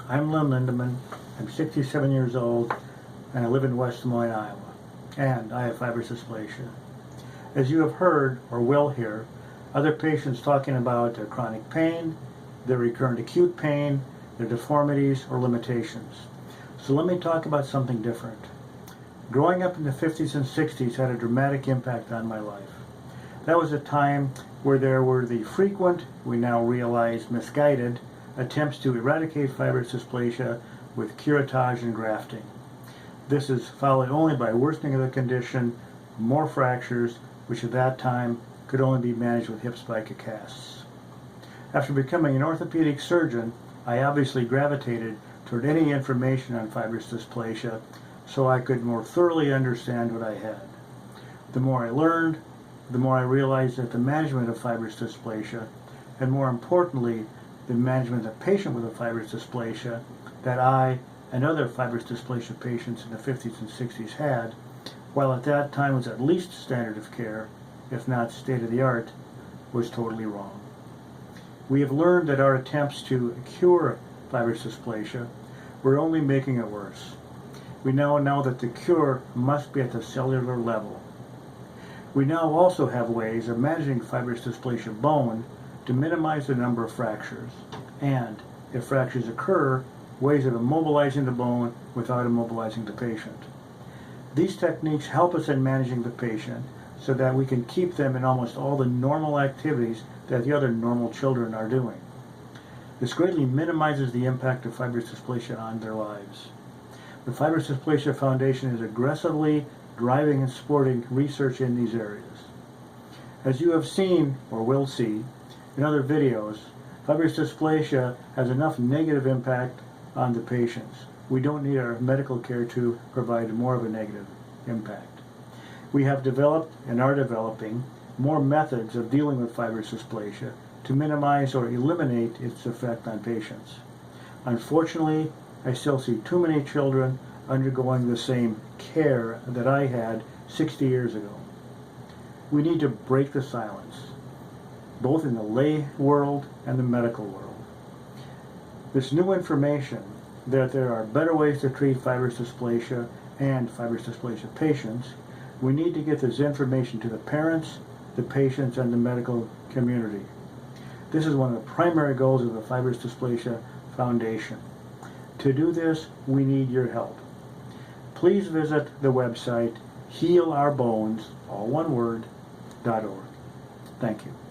I'm Lynn Lindaman. I'm 67 years old and I live in West Des Moines, Iowa. And I have fibrous dysplasia. As you have heard or will hear, other patients talking about their chronic pain, their recurrent acute pain, their deformities or limitations. So let me talk about something different. Growing up in the 50s and 60s had a dramatic impact on my life. That was a time where there were the frequent, we now realize misguided, attempts to eradicate fibrous dysplasia with curettage and grafting. This is followed only by worsening of the condition, more fractures, which at that time could only be managed with hip spica casts. After becoming an orthopedic surgeon, I obviously gravitated toward any information on fibrous dysplasia so I could more thoroughly understand what I had. The more I learned, the more I realized that the management of fibrous dysplasia, and more importantly, the management of the patient with a fibrous dysplasia that I and other fibrous dysplasia patients in the 50s and 60s had, while at that time was at least standard of care, if not state-of-the-art, was totally wrong. We have learned that our attempts to cure fibrous dysplasia were only making it worse. We now know that the cure must be at the cellular level. We now also have ways of managing fibrous dysplasia bone to minimize the number of fractures, and, if fractures occur, ways of immobilizing the bone without immobilizing the patient. These techniques help us in managing the patient so that we can keep them in almost all the normal activities that the other normal children are doing. This greatly minimizes the impact of fibrous dysplasia on their lives. The Fibrous Dysplasia Foundation is aggressively driving and supporting research in these areas. As you have seen, or will see, in other videos, fibrous dysplasia has enough negative impact on the patients. We don't need our medical care to provide more of a negative impact. We have developed and are developing more methods of dealing with fibrous dysplasia to minimize or eliminate its effect on patients. Unfortunately, I still see too many children undergoing the same care that I had 60 years ago. We need to break the silence, both in the lay world and the medical world. This new information that there are better ways to treat fibrous dysplasia and fibrous dysplasia patients, we need to get this information to the parents, the patients, and the medical community. This is one of the primary goals of the Fibrous Dysplasia Foundation. To do this, we need your help. Please visit the website healourbones, all one word, .org. Thank you.